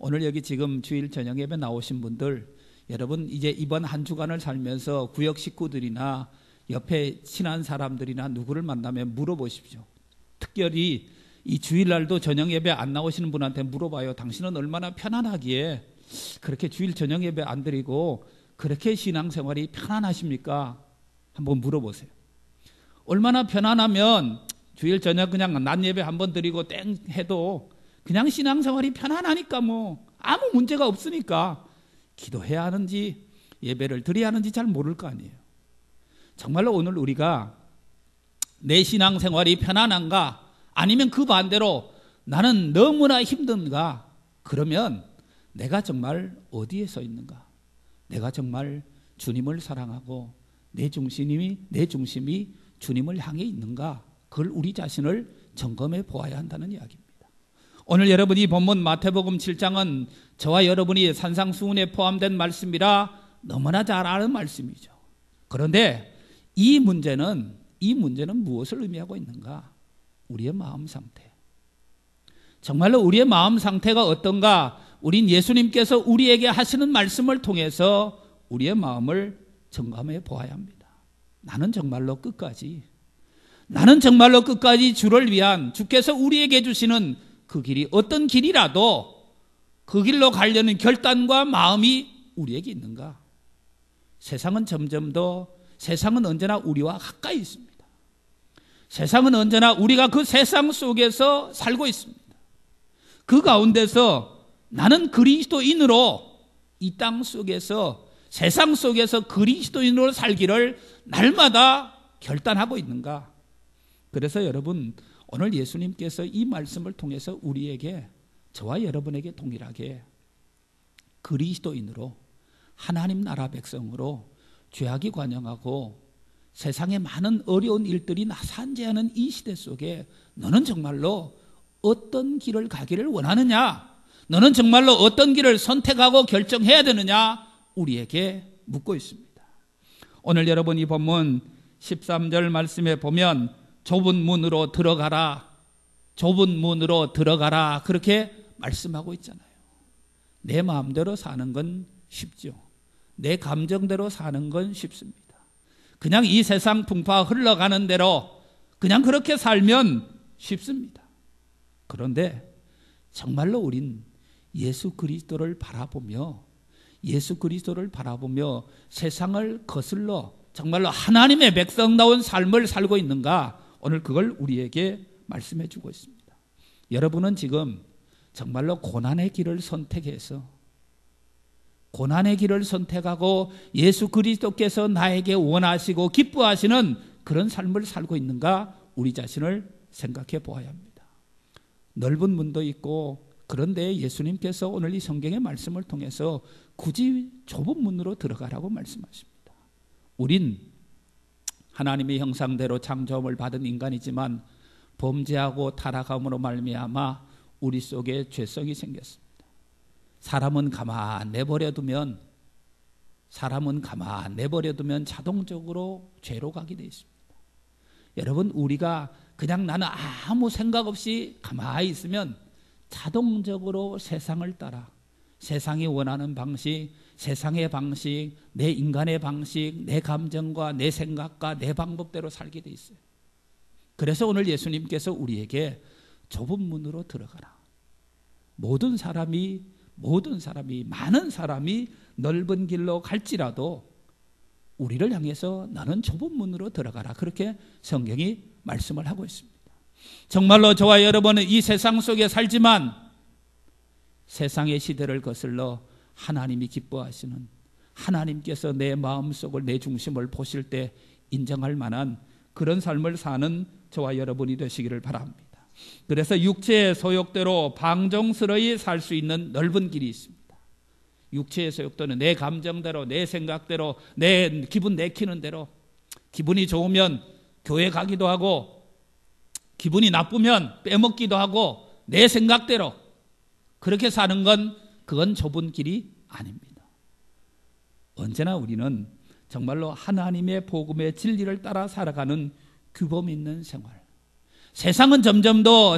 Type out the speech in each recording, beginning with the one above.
오늘 여기 지금 주일 저녁 예배 나오신 분들, 여러분 이제 이번 한 주간을 살면서 구역 식구들이나 옆에 친한 사람들이나 누구를 만나면 물어보십시오. 특별히 이 주일날도 저녁 예배 안 나오시는 분한테 물어봐요. 당신은 얼마나 편안하기에 그렇게 주일 저녁 예배 안 드리고 그렇게 신앙생활이 편안하십니까? 한번 물어보세요. 얼마나 편안하면 주일 저녁 그냥 낮 예배 한번 드리고 땡 해도 그냥 신앙생활이 편안하니까 뭐 아무 문제가 없으니까 기도해야 하는지 예배를 드려야 하는지 잘 모를 거 아니에요. 정말로 오늘 우리가 내 신앙생활이 편안한가 아니면 그 반대로 나는 너무나 힘든가, 그러면 내가 정말 어디에 서 있는가? 내가 정말 주님을 사랑하고 내 중심이 주님을 향해 있는가? 그걸 우리 자신을 점검해 보아야 한다는 이야기입니다. 오늘 여러분이 본문 마태복음 7장은 저와 여러분이 산상수훈에 포함된 말씀이라 너무나 잘 아는 말씀이죠. 그런데 이 문제는 무엇을 의미하고 있는가? 우리의 마음 상태. 정말로 우리의 마음 상태가 어떤가? 우린 예수님께서 우리에게 하시는 말씀을 통해서 우리의 마음을 점검해 보아야 합니다. 나는 정말로 끝까지 주를 위한, 주께서 우리에게 주시는 그 길이 어떤 길이라도 그 길로 가려는 결단과 마음이 우리에게 있는가? 세상은 언제나 우리와 가까이 있습니다. 세상은 언제나 우리가 그 세상 속에서 살고 있습니다. 그 가운데서 나는 그리스도인으로 이 땅 속에서, 세상 속에서 그리스도인으로 살기를 날마다 결단하고 있는가? 그래서 여러분, 오늘 예수님께서 이 말씀을 통해서 우리에게, 저와 여러분에게 동일하게 그리스도인으로, 하나님 나라 백성으로 죄악이 관영하고 세상에 많은 어려운 일들이 나산재하는 이 시대 속에 너는 정말로 어떤 길을 가기를 원하느냐? 너는 정말로 어떤 길을 선택하고 결정해야 되느냐? 우리에게 묻고 있습니다. 오늘 여러분 이 본문 13절 말씀에 보면 좁은 문으로 들어가라, 그렇게 말씀하고 있잖아요. 내 마음대로 사는 건 쉽죠. 내 감정대로 사는 건 쉽습니다. 그냥 이 세상 풍파 흘러가는 대로 그냥 그렇게 살면 쉽습니다. 그런데 정말로 우린 예수 그리스도를 바라보며 세상을 거슬러 정말로 하나님의 백성다운 삶을 살고 있는가? 오늘 그걸 우리에게 말씀해 주고 있습니다. 여러분은 지금 정말로 고난의 길을 선택하고 예수 그리스도께서 나에게 원하시고 기뻐하시는 그런 삶을 살고 있는가? 우리 자신을 생각해 보아야 합니다. 넓은 문도 있고, 그런데 예수님께서 오늘 이 성경의 말씀을 통해서 굳이 좁은 문으로 들어가라고 말씀하십니다. 우린 하나님의 형상대로 창조함을 받은 인간이지만 범죄하고 타락함으로 말미암아 우리 속에 죄성이 생겼습니다. 사람은 가만 내버려두면 자동적으로 죄로 가게 되어 있습니다. 여러분, 우리가 그냥 나는 아무 생각 없이 가만히 있으면 자동적으로 세상을 따라, 세상이 원하는 방식, 세상의 방식, 내 인간의 방식, 내 감정과 내 생각과 내 방법대로 살게 돼 있어요. 그래서 오늘 예수님께서 우리에게 좁은 문으로 들어가라. 많은 사람이 넓은 길로 갈지라도 우리를 향해서 너는 좁은 문으로 들어가라. 그렇게 성경이 말씀을 하고 있습니다. 정말로 저와 여러분은 이 세상 속에 살지만 세상의 시대를 거슬러 하나님이 기뻐하시는, 하나님께서 내 마음속을, 내 중심을 보실 때 인정할 만한 그런 삶을 사는 저와 여러분이 되시기를 바랍니다. 그래서 육체의 소욕대로 방종스러이 살 수 있는 넓은 길이 있습니다. 육체의 소욕대로, 내 감정대로, 내 생각대로, 내 기분 내키는 대로, 기분이 좋으면 교회 가기도 하고 기분이 나쁘면 빼먹기도 하고 내 생각대로 그렇게 사는 건, 그건 좁은 길이 아닙니다. 언제나 우리는 정말로 하나님의 복음의 진리를 따라 살아가는 규범 있는 생활. 세상은 점점 더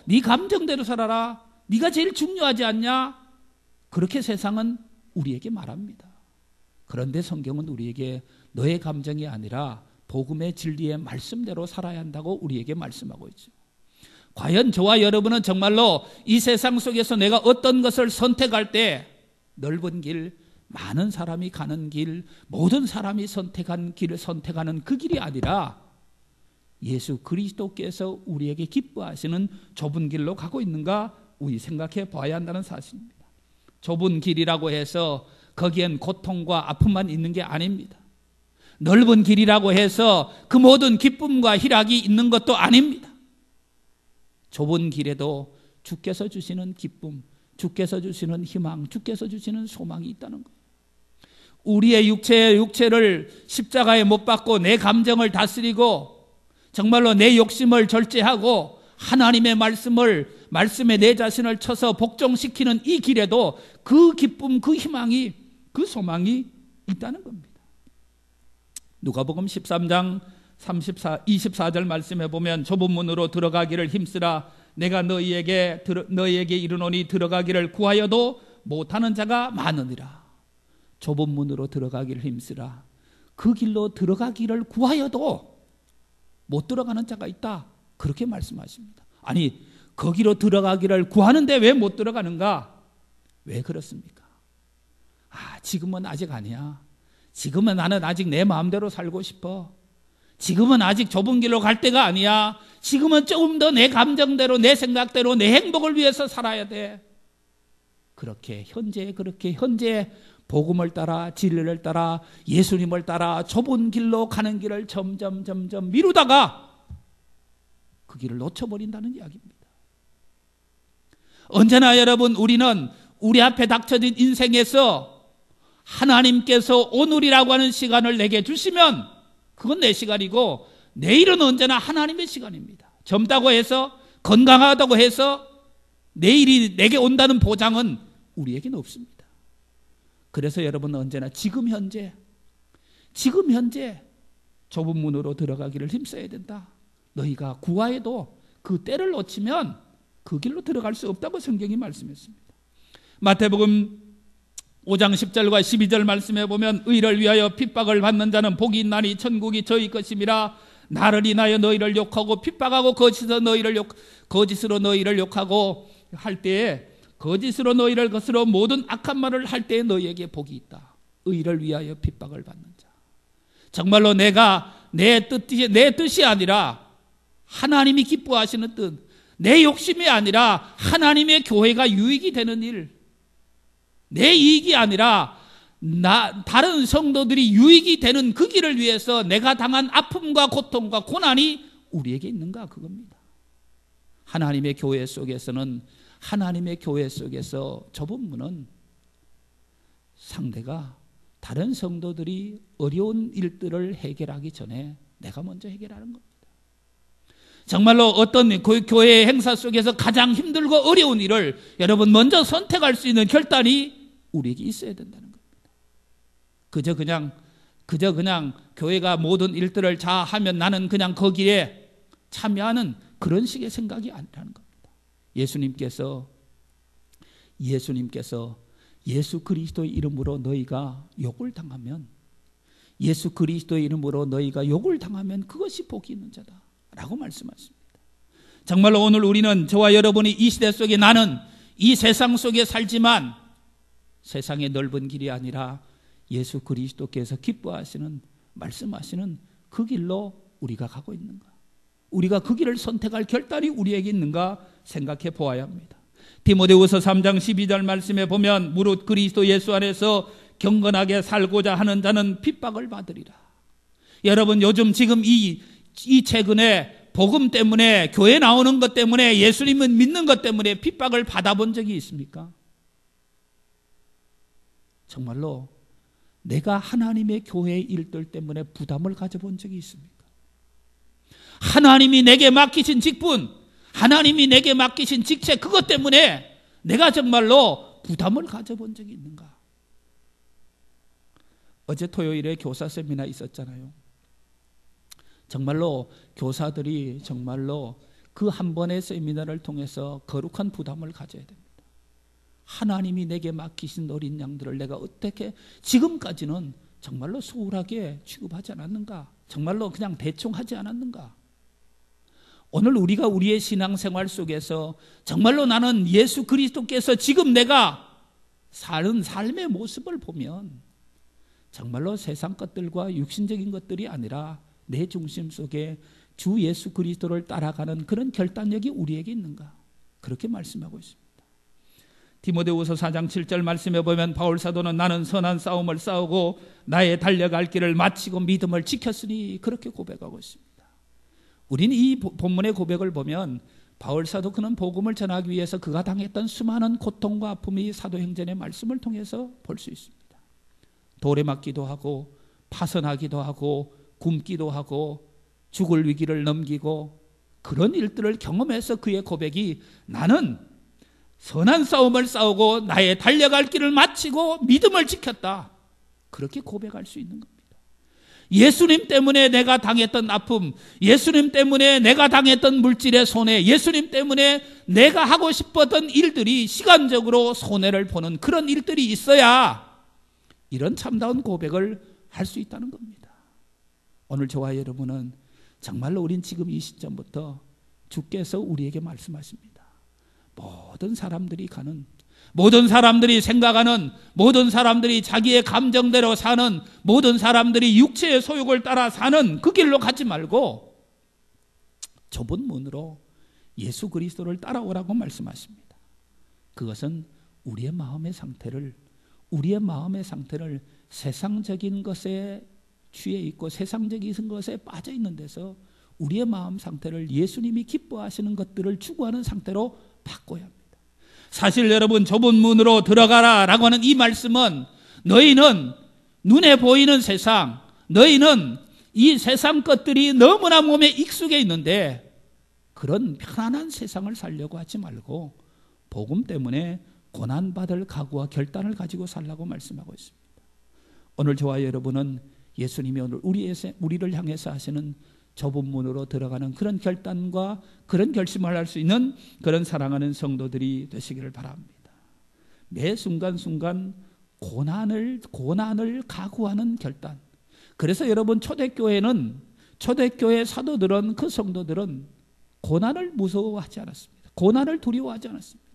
네 감정대로 살아라, 네가 제일 중요하지 않냐? 그렇게 세상은 우리에게 말합니다. 그런데 성경은 우리에게 너의 감정이 아니라 복음의 진리의 말씀대로 살아야 한다고 우리에게 말씀하고 있죠. 과연 저와 여러분은 정말로 이 세상 속에서 내가 어떤 것을 선택할 때 넓은 길, 많은 사람이 가는 길, 모든 사람이 선택한 길을 선택하는 그 길이 아니라 예수 그리스도께서 우리에게 기뻐하시는 좁은 길로 가고 있는가 우리 생각해 봐야 한다는 사실입니다. 좁은 길이라고 해서 거기엔 고통과 아픔만 있는 게 아닙니다. 넓은 길이라고 해서 그 모든 기쁨과 희락이 있는 것도 아닙니다. 좁은 길에도 주께서 주시는 기쁨, 주께서 주시는 희망, 주께서 주시는 소망이 있다는 거예요. 우리의 육체를 십자가에 못 박고 내 감정을 다스리고 정말로 내 욕심을 절제하고 하나님의 말씀에 내 자신을 쳐서 복종시키는 이 길에도 그 기쁨, 그 희망이, 그 소망이 있다는 겁니다. 누가복음 13장 24절 말씀해 보면 좁은 문으로 들어가기를 힘쓰라. 내가 너희에게 이르노니 들어가기를 구하여도 못하는 자가 많으니라. 좁은 문으로 들어가기를 힘쓰라. 그 길로 들어가기를 구하여도 못 들어가는 자가 있다. 그렇게 말씀하십니다. 아니, 거기로 들어가기를 구하는데 왜 못 들어가는가? 왜 그렇습니까? 지금은 아직 아니야. 지금은 나는 아직 내 마음대로 살고 싶어. 지금은 아직 좁은 길로 갈 때가 아니야. 지금은 조금 더 내 감정대로, 내 생각대로, 내 행복을 위해서 살아야 돼. 그렇게 현재 복음을 따라, 진리를 따라, 예수님을 따라 좁은 길로 가는 길을 점점 미루다가 그 길을 놓쳐버린다는 이야기입니다. 언제나 여러분, 우리는 우리 앞에 닥쳐진 인생에서 하나님께서 오늘이라고 하는 시간을 내게 주시면 그건 내 시간이고, 내일은 언제나 하나님의 시간입니다. 젊다고 해서, 건강하다고 해서 내일이 내게 온다는 보장은 우리에게는 없습니다. 그래서 여러분은 언제나 지금 현재 좁은 문으로 들어가기를 힘써야 된다. 너희가 구하여도 그 때를 놓치면 그 길로 들어갈 수 없다고 성경이 말씀했습니다. 마태복음 5장 10절과 12절 말씀해 보면 의를 위하여 핍박을 받는 자는 복이 있나니 천국이 저희 것임이라. 나를 인하여 너희를 욕하고 핍박하고 거짓으로 너희를 욕하고 할 때에, 거짓으로 너희를 거스러 모든 악한 말을 할 때에 너희에게 복이 있다. 의를 위하여 핍박을 받는 자. 정말로 내가 내 뜻이 아니라 하나님이 기뻐하시는 뜻, 내 욕심이 아니라 하나님의 교회가 유익이 되는 일, 내 이익이 아니라 다른 성도들이 유익이 되는 그 길을 위해서 내가 당한 아픔과 고통과 고난이 우리에게 있는가, 그겁니다. 하나님의 교회 속에서는, 하나님의 교회 속에서 좁은 문은 상대가 다른 성도들이 어려운 일들을 해결하기 전에 내가 먼저 해결하는 겁니다. 정말로 어떤 교회 행사 속에서 가장 힘들고 어려운 일을 여러분 먼저 선택할 수 있는 결단이 우리에게 있어야 된다는 겁니다. 그저 그냥 교회가 모든 일들을 다 하면 나는 그냥 거기에 참여하는 그런 식의 생각이 아니라는 겁니다. 예수님께서 예수 그리스도의 이름으로 너희가 욕을 당하면, 예수 그리스도의 이름으로 너희가 욕을 당하면 그것이 복이 있는 자다 라고 말씀하십니다. 정말로 오늘 우리는, 저와 여러분이 이 시대 속에, 나는 이 세상 속에 살지만 세상의 넓은 길이 아니라 예수 그리스도께서 기뻐하시는, 말씀하시는 그 길로 우리가 가고 있는가, 우리가 그 길을 선택할 결단이 우리에게 있는가 생각해 보아야 합니다. 디모데후서 3장 12절 말씀에 보면 무릇 그리스도 예수 안에서 경건하게 살고자 하는 자는 핍박을 받으리라. 여러분, 요즘 지금 이 최근에 복음 때문에, 교회 나오는 것 때문에, 예수님을 믿는 것 때문에 핍박을 받아본 적이 있습니까? 정말로 내가 하나님의 교회의 일들 때문에 부담을 가져본 적이 있습니까? 하나님이 내게 맡기신 직분, 하나님이 내게 맡기신 직책, 그것 때문에 내가 정말로 부담을 가져본 적이 있는가? 어제 토요일에 교사 세미나 있었잖아요. 정말로 교사들이 정말로 그 한 번의 세미나를 통해서 거룩한 부담을 가져야 됩니다. 하나님이 내게 맡기신 어린 양들을 내가 어떻게 지금까지는 정말로 소홀하게 취급하지 않았는가? 정말로 그냥 대충 하지 않았는가? 오늘 우리가 우리의 신앙생활 속에서 정말로 나는 예수 그리스도께서 지금 내가 사는 삶의 모습을 보면 정말로 세상 것들과 육신적인 것들이 아니라 내 중심 속에 주 예수 그리스도를 따라가는 그런 결단력이 우리에게 있는가? 그렇게 말씀하고 있습니다. 디모데후서 4장 7절 말씀에 보면 바울 사도는 나는 선한 싸움을 싸우고 나의 달려갈 길을 마치고 믿음을 지켰으니 그렇게 고백하고 있습니다. 우리는 이 본문의 고백을 보면 바울 사도 그는 복음을 전하기 위해서 그가 당했던 수많은 고통과 아픔이 사도행전의 말씀을 통해서 볼 수 있습니다. 돌에 맞기도 하고 파선하기도 하고 굶기도 하고 죽을 위기를 넘기고 그런 일들을 경험해서 그의 고백이 나는 선한 싸움을 싸우고 나의 달려갈 길을 마치고 믿음을 지켰다. 그렇게 고백할 수 있는 겁니다. 예수님 때문에 내가 당했던 아픔, 예수님 때문에 내가 당했던 물질의 손해, 예수님 때문에 내가 하고 싶었던 일들이 시간적으로 손해를 보는 그런 일들이 있어야 이런 참다운 고백을 할 수 있다는 겁니다. 오늘 저와 여러분은 정말로 우린 지금 이 시점부터 주께서 우리에게 말씀하십니다. 모든 사람들이 가는, 모든 사람들이 생각하는, 모든 사람들이 자기의 감정대로 사는, 모든 사람들이 육체의 소욕을 따라 사는 그 길로 가지 말고 좁은 문으로 예수 그리스도를 따라오라고 말씀하십니다. 그것은 우리의 마음의 상태를 세상적인 것에 취해 있고 세상적인 것에 빠져 있는 데서 우리의 마음 상태를 예수님이 기뻐하시는 것들을 추구하는 상태로 바꿔야 합니다. 사실 여러분, 좁은 문으로 들어가라 라고 하는 이 말씀은 너희는 눈에 보이는 세상, 너희는 이 세상 것들이 너무나 몸에 익숙해 있는데 그런 편안한 세상을 살려고 하지 말고 복음 때문에 고난받을 각오와 결단을 가지고 살라고 말씀하고 있습니다. 오늘 저와 여러분은 예수님이 오늘 우리를 향해서 하시는 좁은 문으로 들어가는 그런 결단과 그런 결심을 할 수 있는 그런 사랑하는 성도들이 되시기를 바랍니다. 매 순간순간 고난을 각오하는 결단. 그래서 여러분 초대교회 사도들은, 그 성도들은 고난을 무서워하지 않았습니다. 고난을 두려워하지 않았습니다.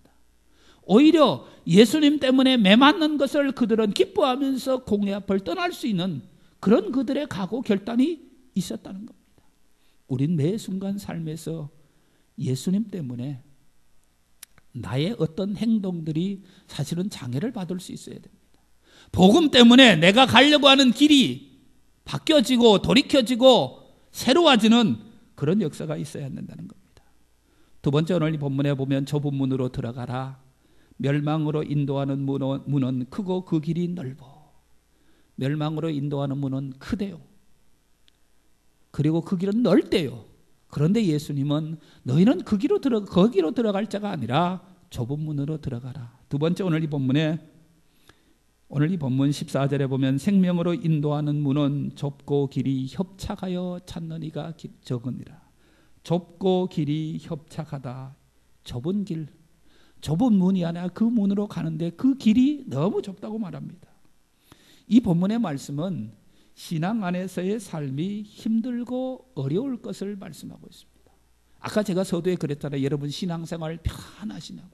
오히려 예수님 때문에 매맞는 것을 그들은 기뻐하면서 공의 앞을 떠날 수 있는 그런 그들의 각오 결단이 있었다는 겁니다. 우린 매 순간 삶에서 예수님 때문에 나의 어떤 행동들이 사실은 장애를 받을 수 있어야 됩니다. 복음 때문에 내가 가려고 하는 길이 바뀌어지고 돌이켜지고 새로워지는 그런 역사가 있어야 한다는 겁니다. 두 번째, 오늘 이 본문에 보면 좁은 문으로 들어가라. 멸망으로 인도하는 문은 크고 그 길이 넓어. 멸망으로 인도하는 문은 크대요. 그리고 그 길은 넓대요. 그런데 예수님은 너희는 거기로 들어갈 자가 아니라 좁은 문으로 들어가라. 두 번째, 오늘 이 본문 14절에 보면 생명으로 인도하는 문은 좁고 길이 협착하여 찾는 이가 적으니라. 좁고 길이 협착하다. 좁은 길, 좁은 문이 아니라 그 문으로 가는데 그 길이 너무 좁다고 말합니다. 이 본문의 말씀은 신앙 안에서의 삶이 힘들고 어려울 것을 말씀하고 있습니다. 아까 제가 서두에 그랬잖아요. 여러분 신앙생활 편하시냐고.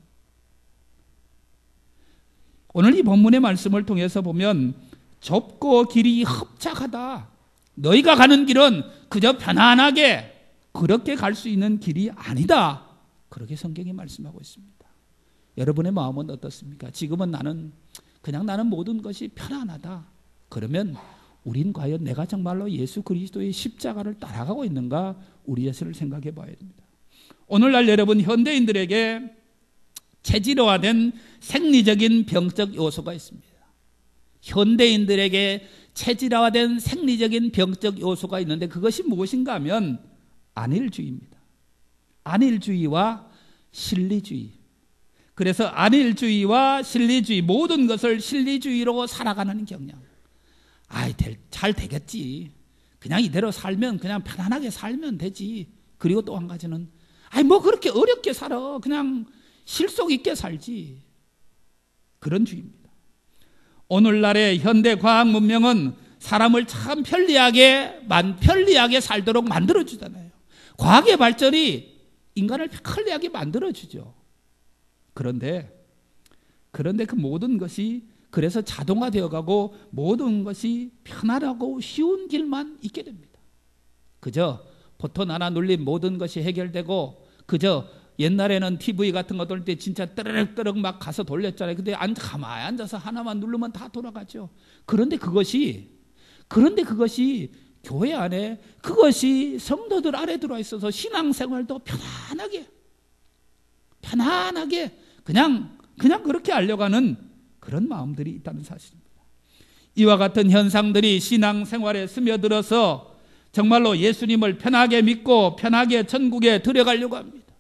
오늘 이 본문의 말씀을 통해서 보면 좁고 길이 협착하다. 너희가 가는 길은 그저 편안하게 그렇게 갈 수 있는 길이 아니다. 그렇게 성경이 말씀하고 있습니다. 여러분의 마음은 어떻습니까? 지금은 나는 모든 것이 편안하다. 그러면 우린 과연 내가 정말로 예수 그리스도의 십자가를 따라가고 있는가? 우리 자신을 생각해 봐야 됩니다. 오늘날 여러분, 현대인들에게 체질화된 생리적인 병적 요소가 있습니다. 현대인들에게 체질화된 생리적인 병적 요소가 있는데 그것이 무엇인가 하면 안일주의입니다. 안일주의와 실리주의. 그래서 안일주의와 실리주의, 모든 것을 실리주의로 살아가는 경향. 잘 되겠지. 그냥 이대로 살면, 그냥 편안하게 살면 되지. 그리고 또 한 가지는 아니 뭐 그렇게 어렵게 살아. 그냥 실속 있게 살지. 그런 주의입니다. 오늘날의 현대 과학 문명은 사람을 참 편리하게 살도록 만들어주잖아요. 과학의 발전이 인간을 편리하게 만들어주죠. 그런데 그 모든 것이 그래서 자동화되어 가고 모든 것이 편안하고 쉬운 길만 있게 됩니다. 그저 버튼 하나 눌린 모든 것이 해결되고, 그저 옛날에는 TV 같은 거 돌 때 진짜 뜨르륵 막 가서 돌렸잖아요. 근데 가만히 앉아서 하나만 누르면 다 돌아가죠. 그런데 그것이 교회 안에, 그것이 성도들 안에 들어와 있어서 신앙생활도 편안하게 그냥 그렇게 하려고 하는 그런 마음들이 있다는 사실입니다. 이와 같은 현상들이 신앙생활에 스며들어서 정말로 예수님을 편하게 믿고 편하게 천국에 들어가려고 합니다.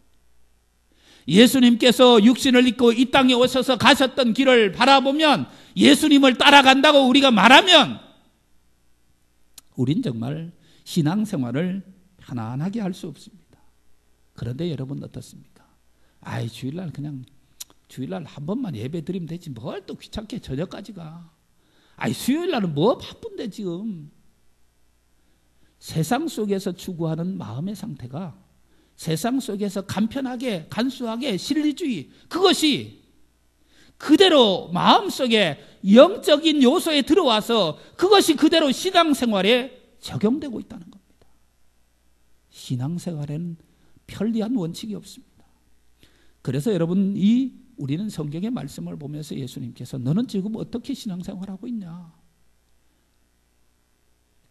예수님께서 육신을 입고 이 땅에 오셔서 가셨던 길을 바라보면, 예수님을 따라간다고 우리가 말하면 우린 정말 신앙생활을 편안하게 할 수 없습니다. 그런데 여러분 어떻습니까? 주일날 한 번만 예배 드리면 되지 뭘 또 귀찮게 저녁까지 가. 수요일날은 뭐 바쁜데 지금. 세상 속에서 추구하는 마음의 상태가, 세상 속에서 간편하게 간수하게 실리주의, 그것이 그대로 마음속에 영적인 요소에 들어와서 그것이 그대로 신앙생활에 적용되고 있다는 겁니다. 신앙생활에는 편리한 원칙이 없습니다. 그래서 여러분, 우리는 성경의 말씀을 보면서 예수님께서 너는 지금 어떻게 신앙생활하고 있냐?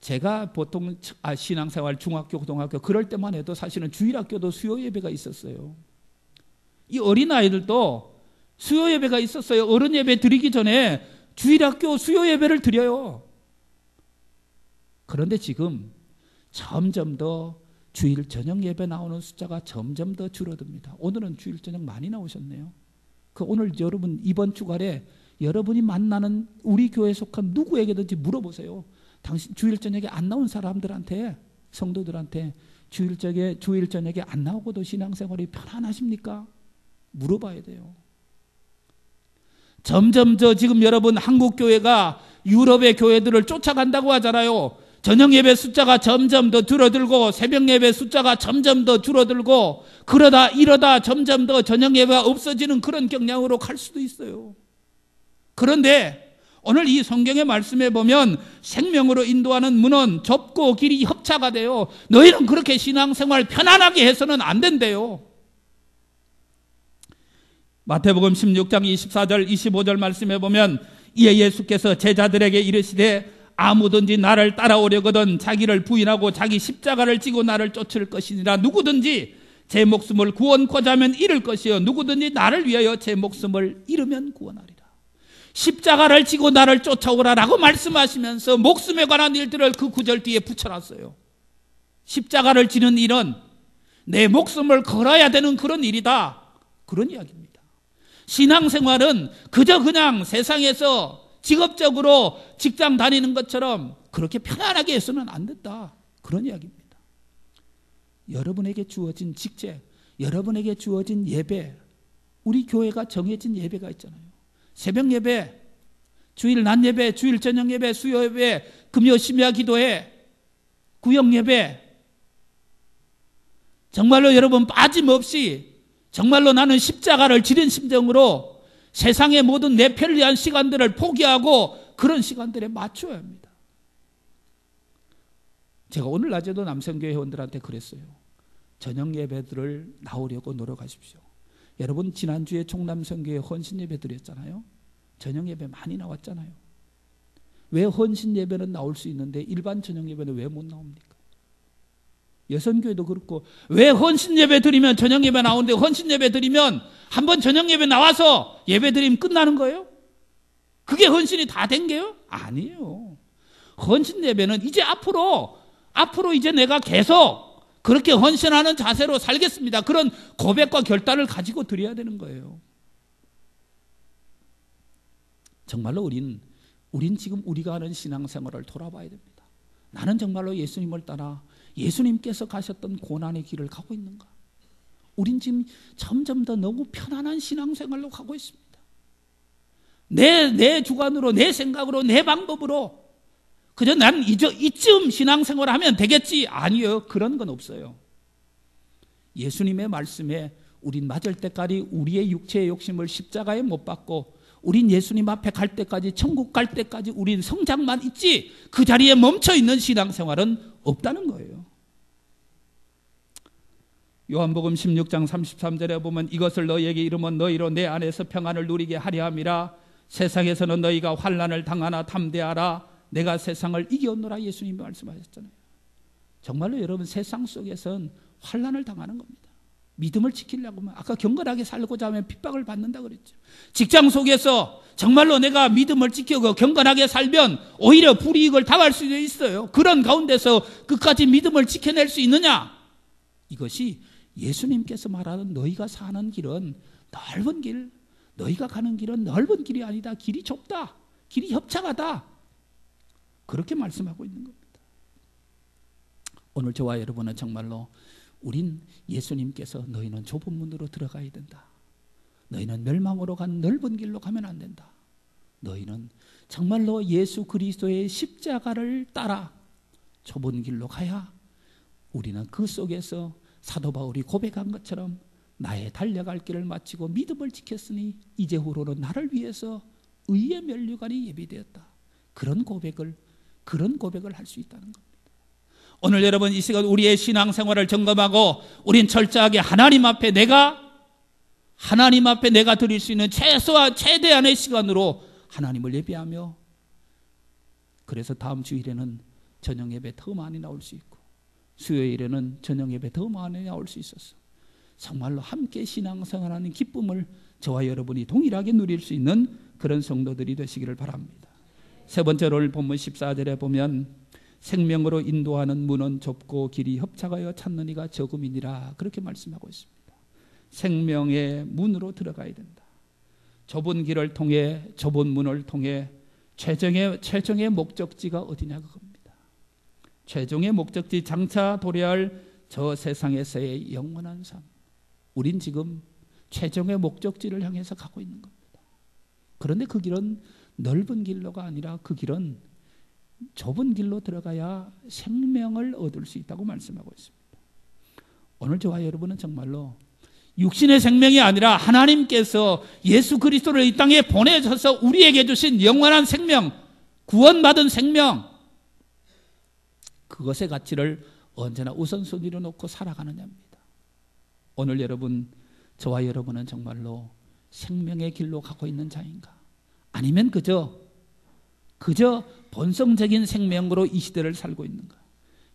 제가 보통 신앙생활 중학교, 고등학교 그럴 때만 해도 사실은 주일학교도 수요예배가 있었어요. 이 어린아이들도 수요예배가 있었어요. 어른 예배 드리기 전에 주일학교 수요예배를 드려요. 그런데 지금 점점 더 주일 저녁 예배 나오는 숫자가 점점 더 줄어듭니다. 오늘은 주일 저녁 많이 나오셨네요. 오늘 여러분 이번 주간에 여러분이 만나는 우리 교회에 속한 누구에게든지 물어보세요. 당신 주일 저녁에 안 나온 사람들한테, 성도들한테 주일 저녁에 안 나오고도 신앙생활이 편안하십니까? 물어봐야 돼요. 점점 지금 여러분 한국 교회가 유럽의 교회들을 쫓아간다고 하잖아요. 저녁 예배 숫자가 점점 더 줄어들고 새벽 예배 숫자가 점점 더 줄어들고, 이러다 점점 더 저녁 예배가 없어지는 그런 경향으로 갈 수도 있어요. 그런데 오늘 이 성경의 말씀에 보면 생명으로 인도하는 문은 좁고 길이 협차가 돼요. 너희는 그렇게 신앙생활 편안하게 해서는 안 된대요. 마태복음 16장 24절 25절 말씀에 보면, 이에 예수께서 제자들에게 이르시되 아무든지 나를 따라오려거든 자기를 부인하고 자기 십자가를 지고 나를 쫓을 것이니라. 누구든지 제 목숨을 구원코자 하면 잃을 것이요 누구든지 나를 위하여 제 목숨을 잃으면 구원하리라. 십자가를 지고 나를 쫓아오라라고 말씀하시면서 목숨에 관한 일들을 그 구절 뒤에 붙여놨어요. 십자가를 지는 일은 내 목숨을 걸어야 되는 그런 일이다, 그런 이야기입니다. 신앙생활은 그저 그냥 세상에서 직업적으로 직장 다니는 것처럼 그렇게 편안하게 해서는 안 된다, 그런 이야기입니다. 여러분에게 주어진 직책, 여러분에게 주어진 예배, 우리 교회가 정해진 예배가 있잖아요. 새벽 예배, 주일 낮 예배, 주일 저녁 예배, 수요 예배, 금요 심야 기도회, 구역 예배, 정말로 여러분 빠짐없이 정말로 나는 십자가를 지른 심정으로 세상의 모든 내 편리한 시간들을 포기하고 그런 시간들에 맞춰야 합니다. 제가 오늘 낮에도 남성교회 회원들한테 그랬어요. 저녁 예배들을 나오려고 노력하십시오. 여러분 지난주에 총남성교회 헌신 예배 드렸잖아요. 저녁 예배 많이 나왔잖아요. 왜 헌신 예배는 나올 수 있는데 일반 저녁 예배는 왜 못 나옵니까? 여선교회도 그렇고, 왜 헌신 예배 드리면 저녁 예배 나오는데 헌신 예배 드리면 한번 저녁 예배 나와서 예배 드리면 끝나는 거예요? 그게 헌신이 다 된 게요? 아니에요. 헌신 예배는 이제 앞으로 이제 내가 계속 그렇게 헌신하는 자세로 살겠습니다, 그런 고백과 결단을 가지고 드려야 되는 거예요. 정말로 우린 지금 우리가 하는 신앙생활을 돌아봐야 됩니다. 나는 정말로 예수님을 따라 예수님께서 가셨던 고난의 길을 가고 있는가? 우린 지금 점점 더 너무 편안한 신앙생활로 가고 있습니다. 내 주관으로, 내 생각으로, 내 방법으로 그저 난 이쯤 신앙생활을 하면 되겠지. 아니요, 그런 건 없어요. 예수님의 말씀에 우린 맞을 때까지 우리의 육체의 욕심을 십자가에 못 박고 우린 예수님 앞에 갈 때까지, 천국 갈 때까지 우린 성장만 있지 그 자리에 멈춰있는 신앙생활은 없다는 거예요. 요한복음 16장 33절에 보면 이것을 너희에게 이르면 너희로 내 안에서 평안을 누리게 하려 함이라. 세상에서는 너희가 환난을 당하나 담대하라. 내가 세상을 이겼노라. 예수님이 말씀하셨잖아요. 정말로 여러분, 세상 속에선 환난을 당하는 겁니다. 믿음을 지키려고 하면, 아까 경건하게 살고자 하면 핍박을 받는다 그랬죠. 직장 속에서 정말로 내가 믿음을 지키고 경건하게 살면 오히려 불이익을 당할 수도 있어요. 그런 가운데서 끝까지 믿음을 지켜낼 수 있느냐? 이것이 예수님께서 말하는 너희가 사는 길은 넓은 길, 너희가 가는 길은 넓은 길이 아니다. 길이 좁다. 길이 협착하다. 그렇게 말씀하고 있는 겁니다. 오늘 저와 여러분은 정말로 우린 예수님께서 너희는 좁은 문으로 들어가야 된다. 너희는 멸망으로 간 넓은 길로 가면 안 된다. 너희는 정말로 예수 그리스도의 십자가를 따라 좁은 길로 가야 우리는 그 속에서 사도 바울이 고백한 것처럼 나의 달려갈 길을 마치고 믿음을 지켰으니 이제후로는 나를 위해서 의의 면류관이 예비되었다. 그런 고백을 할 수 있다는 겁니다. 오늘 여러분 이 시간 우리의 신앙생활을 점검하고 우린 철저하게 하나님 앞에 내가 드릴 수 있는 최대한의 시간으로 하나님을 예배하며, 그래서 다음 주일에는 저녁 예배 더 많이 나올 수 있고 수요일에는 저녁 예배 더 많이 나올 수 있어서 정말로 함께 신앙생활하는 기쁨을 저와 여러분이 동일하게 누릴 수 있는 그런 성도들이 되시기를 바랍니다. 세 번째로 오늘 본문 14절에 보면 생명으로 인도하는 문은 좁고 길이 협착하여 찾는 이가 적음이니라. 그렇게 말씀하고 있습니다. 생명의 문으로 들어가야 된다. 좁은 길을 통해, 좁은 문을 통해 최종의 목적지가 어디냐 그겁니다. 최종의 목적지, 장차 도래할 저 세상에서의 영원한 삶. 우린 지금 최종의 목적지를 향해서 가고 있는 겁니다. 그런데 그 길은 넓은 길로가 아니라 그 길은 좁은 길로 들어가야 생명을 얻을 수 있다고 말씀하고 있습니다. 오늘 저와 여러분은 정말로 육신의 생명이 아니라 하나님께서 예수 그리스도를 이 땅에 보내셔서 우리에게 주신 영원한 생명, 구원받은 생명, 그것의 가치를 언제나 우선순위로 놓고 살아가느냐입니다. 오늘 여러분, 저와 여러분은 정말로 생명의 길로 가고 있는 자인가? 아니면 그저 본성적인 생명으로 이 시대를 살고 있는가?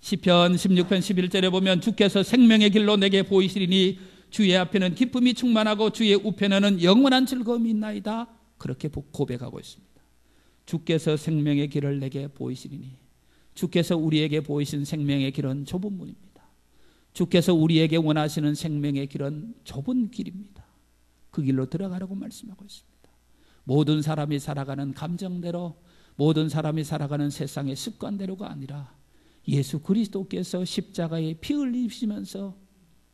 시편 16편 11절에 보면 주께서 생명의 길로 내게 보이시리니 주의 앞에는 기쁨이 충만하고 주의 우편에는 영원한 즐거움이 있나이다. 그렇게 고백하고 있습니다. 주께서 생명의 길을 내게 보이시리니, 주께서 우리에게 보이신 생명의 길은 좁은 문입니다. 주께서 우리에게 원하시는 생명의 길은 좁은 길입니다. 그 길로 들어가라고 말씀하고 있습니다. 모든 사람이 살아가는 감정대로, 모든 사람이 살아가는 세상의 습관대로가 아니라 예수 그리스도께서 십자가에 피 흘리시면서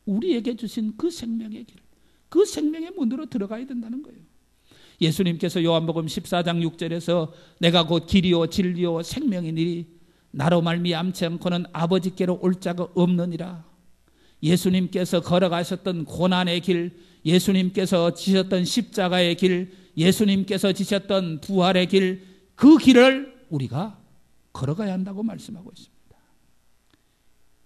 우리에게 주신 그 생명의 길, 그 생명의 문으로 들어가야 된다는 거예요. 예수님께서 요한복음 14장 6절에서 내가 곧 길이요 진리요 생명이니 나로 말미암지 않고는 아버지께로 올 자가 없느니라. 예수님께서 걸어가셨던 고난의 길, 예수님께서 지셨던 십자가의 길, 예수님께서 지셨던 부활의 길, 그 길을 우리가 걸어가야 한다고 말씀하고 있습니다.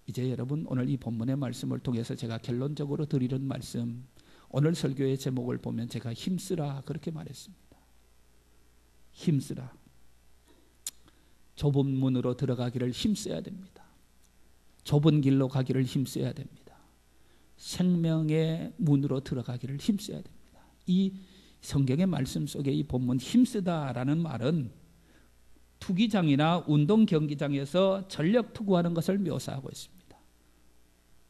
이제 여러분, 오늘 이 본문의 말씀을 통해서 제가 결론적으로 드리는 말씀, 오늘 설교의 제목을 보면 제가 힘쓰라 그렇게 말했습니다. 힘쓰라. 좁은 문으로 들어가기를 힘써야 됩니다. 좁은 길로 가기를 힘써야 됩니다. 생명의 문으로 들어가기를 힘써야 됩니다. 이 성경의 말씀 속에 이 본문 힘쓰다라는 말은 투기장이나 운동 경기장에서 전력 투구하는 것을 묘사하고 있습니다.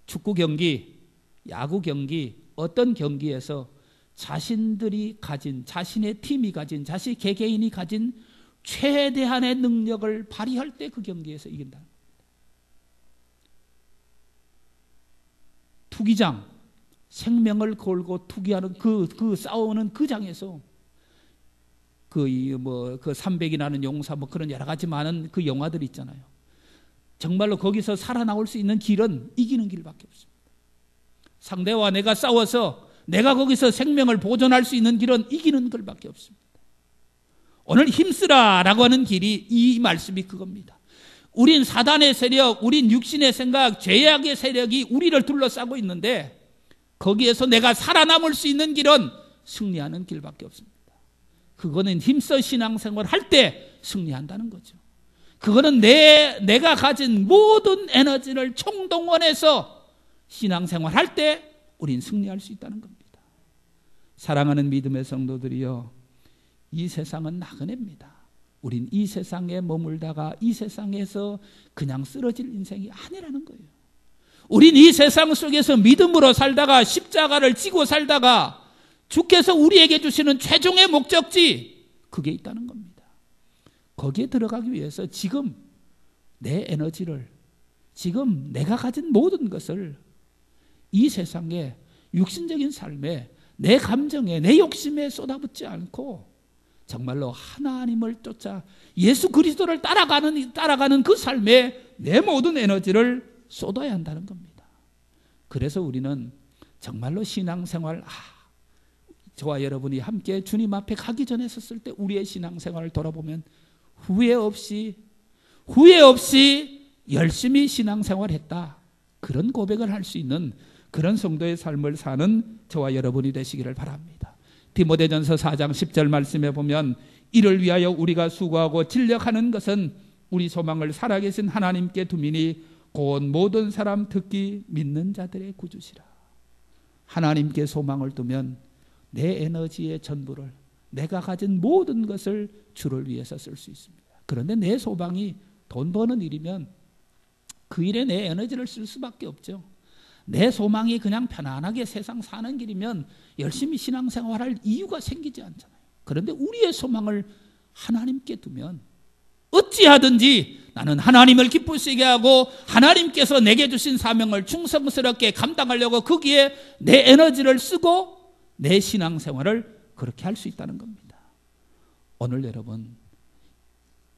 축구 경기, 야구 경기, 어떤 경기에서 자신들이 가진, 자신의 팀이 가진, 자신 개개인이 가진 최대한의 능력을 발휘할 때 그 경기에서 이긴다. 투기장, 생명을 걸고 투기하는 그 싸우는 그 장에서 그 300이라는 용사 그런 여러 가지 많은 그 영화들 있잖아요. 정말로 거기서 살아나올 수 있는 길은 이기는 길밖에 없습니다. 상대와 내가 싸워서 내가 거기서 생명을 보존할 수 있는 길은 이기는 길밖에 없습니다. 오늘 힘쓰라라고 하는 길이 이 말씀이 그겁니다. 우린 사단의 세력, 우린 육신의 생각, 죄악의 세력이 우리를 둘러싸고 있는데 거기에서 내가 살아남을 수 있는 길은 승리하는 길밖에 없습니다. 그거는 힘써 신앙생활 할 때 승리한다는 거죠. 그거는 내가 가진 모든 에너지를 총동원해서 신앙생활 할 때 우린 승리할 수 있다는 겁니다. 사랑하는 믿음의 성도들이여, 이 세상은 나그네입니다. 우린 이 세상에 머물다가 이 세상에서 그냥 쓰러질 인생이 아니라는 거예요. 우린 이 세상 속에서 믿음으로 살다가 십자가를 지고 살다가 주께서 우리에게 주시는 최종의 목적지, 그게 있다는 겁니다. 거기에 들어가기 위해서 지금 내 에너지를, 지금 내가 가진 모든 것을 이 세상에 육신적인 삶에 내 감정에 내 욕심에 쏟아붓지 않고 정말로 하나님을 쫓아 예수 그리스도를 따라가는 그 삶에 내 모든 에너지를 쏟아야 한다는 겁니다. 그래서 우리는 정말로 신앙생활, 저와 여러분이 함께 주님 앞에 가기 전에 섰을 때 우리의 신앙생활을 돌아보면 후회 없이 열심히 신앙생활했다, 그런 고백을 할 수 있는 그런 성도의 삶을 사는 저와 여러분이 되시기를 바랍니다. 디모데전서 4장 10절 말씀에 보면 이를 위하여 우리가 수고하고 진력하는 것은 우리 소망을 살아계신 하나님께 두미니 곧 모든 사람 특히 믿는 자들의 구주시라. 하나님께 소망을 두면 내 에너지의 전부를, 내가 가진 모든 것을 주를 위해서 쓸 수 있습니다. 그런데 내 소망이 돈 버는 일이면 그 일에 내 에너지를 쓸 수밖에 없죠. 내 소망이 그냥 편안하게 세상 사는 길이면 열심히 신앙생활할 이유가 생기지 않잖아요. 그런데 우리의 소망을 하나님께 두면 어찌하든지 나는 하나님을 기쁘시게 하고 하나님께서 내게 주신 사명을 충성스럽게 감당하려고 거기에 내 에너지를 쓰고 내 신앙생활을 그렇게 할 수 있다는 겁니다. 오늘 여러분,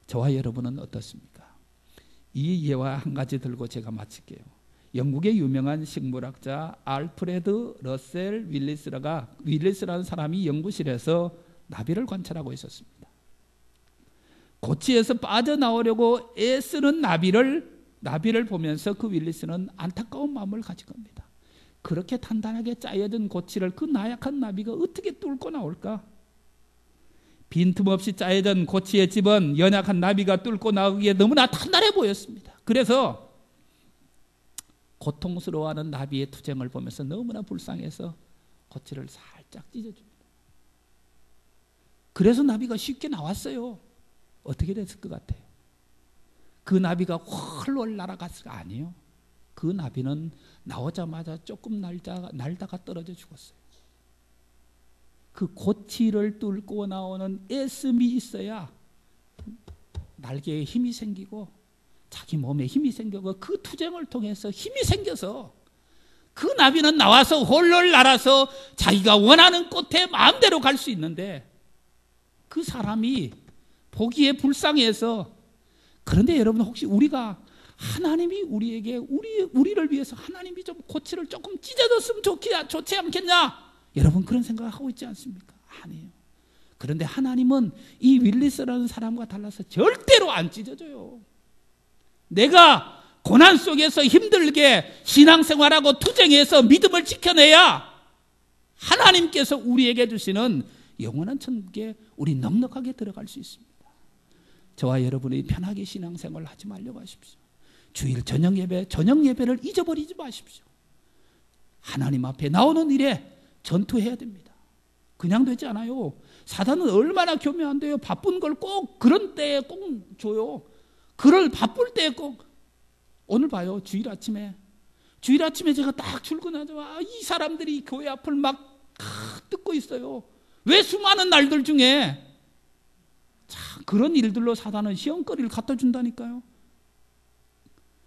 저와 여러분은 어떻습니까? 이 예화 한 가지 들고 제가 마칠게요. 영국의 유명한 식물학자 알프레드 러셀 윌리스라는 사람이 연구실에서 나비를 관찰하고 있었습니다. 고치에서 빠져나오려고 애쓰는 나비를 보면서 그 윌리스는 안타까운 마음을 가진 겁니다. 그렇게 단단하게 짜여진 고치를 그 나약한 나비가 어떻게 뚫고 나올까? 빈틈없이 짜여진 고치의 집은 연약한 나비가 뚫고 나오기에 너무나 단단해 보였습니다. 그래서 고통스러워하는 나비의 투쟁을 보면서 너무나 불쌍해서 고치를 살짝 찢어줍니다. 그래서 나비가 쉽게 나왔어요. 어떻게 됐을 것 같아요? 그 나비가 훨훨 날아갔을까? 아니에요. 그 나비는 나오자마자 조금 날다가 떨어져 죽었어요. 그 고치를 뚫고 나오는 애씀이 있어야 날개에 힘이 생기고 자기 몸에 힘이 생기고 그 투쟁을 통해서 힘이 생겨서 그 나비는 나와서 홀로 날아서 자기가 원하는 곳에 마음대로 갈 수 있는데 그 사람이 보기에 불쌍해서. 그런데 여러분, 혹시 우리가 하나님이 우리에게 우리를 위해서 하나님이 좀 고치를 조금 찢어졌으면 좋지 않겠냐? 여러분 그런 생각을 하고 있지 않습니까? 아니에요. 그런데 하나님은 이 윌리스라는 사람과 달라서 절대로 안 찢어져요. 내가 고난 속에서 힘들게 신앙생활하고 투쟁해서 믿음을 지켜내야 하나님께서 우리에게 주시는 영원한 천국에 우리 넉넉하게 들어갈 수 있습니다. 저와 여러분이 편하게 신앙생활을 하지 말려고 하십시오. 주일 저녁 예배를 잊어버리지 마십시오. 하나님 앞에 나오는 일에 전투해야 됩니다. 그냥 되지 않아요. 사단은 얼마나 교묘한데요. 바쁜 걸 꼭 그런 때에 꼭 줘요. 그럴 바쁠 때에 꼭. 오늘 봐요. 주일 아침에 제가 딱 출근하죠. 이 사람들이 교회 앞을 막 뜯고 있어요. 왜? 수많은 날들 중에 그런 일들로 사단은 시험거리를 갖다 준다니까요.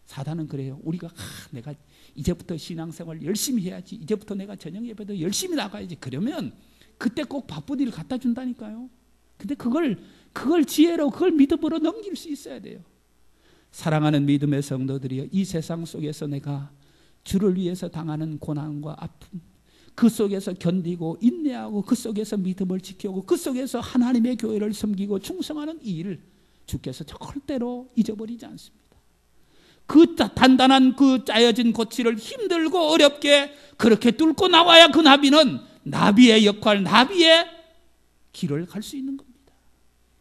사단은 그래요. 우리가 내가 이제부터 신앙생활 열심히 해야지, 이제부터 내가 저녁 예배도 열심히 나가야지, 그러면 그때 꼭 바쁜 일을 갖다 준다니까요. 근데 그걸 지혜로, 그걸 믿음으로 넘길 수 있어야 돼요. 사랑하는 믿음의 성도들이여, 이 세상 속에서 내가 주를 위해서 당하는 고난과 아픔, 그 속에서 견디고 인내하고 그 속에서 믿음을 지키고 그 속에서 하나님의 교회를 섬기고 충성하는 이 일을 주께서 절대로 잊어버리지 않습니다. 그 단단한 그 짜여진 고치를 힘들고 어렵게 그렇게 뚫고 나와야 그 나비는 나비의 역할, 나비의 길을 갈 수 있는 겁니다.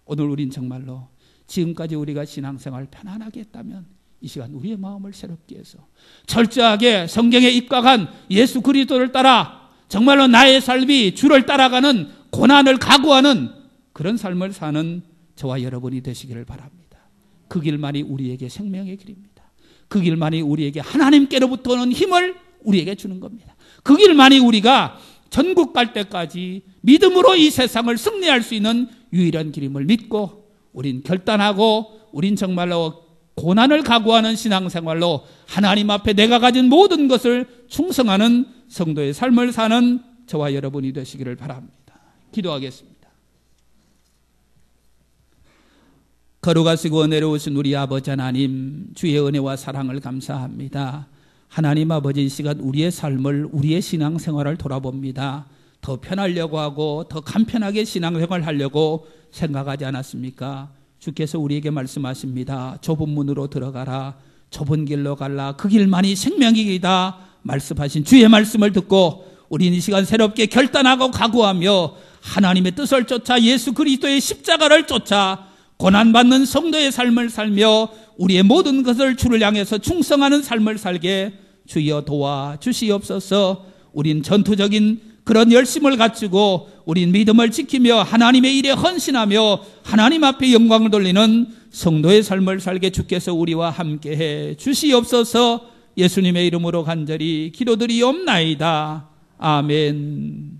오늘 우린 정말로 지금까지 우리가 신앙생활 편안하게 했다면 이 시간 우리의 마음을 새롭게 해서 철저하게 성경에 입각한 예수 그리스도를 따라 정말로 나의 삶이 주를 따라가는, 고난을 각오하는 그런 삶을 사는 저와 여러분이 되시기를 바랍니다. 그 길만이 우리에게 생명의 길입니다. 그 길만이 우리에게 하나님께로부터 오는 힘을 우리에게 주는 겁니다. 그 길만이 우리가 전국 갈 때까지 믿음으로 이 세상을 승리할 수 있는 유일한 길임을 믿고 우린 결단하고 우린 정말로 고난을 각오하는 신앙생활로 하나님 앞에 내가 가진 모든 것을 충성하는 성도의 삶을 사는 저와 여러분이 되시기를 바랍니다. 기도하겠습니다. 걸어가시고 내려오신 우리 아버지 하나님, 주의 은혜와 사랑을 감사합니다. 하나님 아버지, 이 시간 우리의 삶을, 우리의 신앙생활을 돌아봅니다. 더 편하려고 하고 더 간편하게 신앙생활을 하려고 생각하지 않았습니까? 주께서 우리에게 말씀하십니다. 좁은 문으로 들어가라, 좁은 길로 갈라, 그 길만이 생명의 길이다 말씀하신 주의 말씀을 듣고 우리는 이 시간 새롭게 결단하고 각오하며 하나님의 뜻을 쫓아 예수 그리스도의 십자가를 쫓아 고난받는 성도의 삶을 살며 우리의 모든 것을 주를 향해서 충성하는 삶을 살게 주여 도와 주시옵소서. 우린 전투적인 그런 열심을 갖추고 우린 믿음을 지키며 하나님의 일에 헌신하며 하나님 앞에 영광을 돌리는 성도의 삶을 살게 주께서 우리와 함께해 주시옵소서. 예수님의 이름으로 간절히 기도드리옵나이다. 아멘.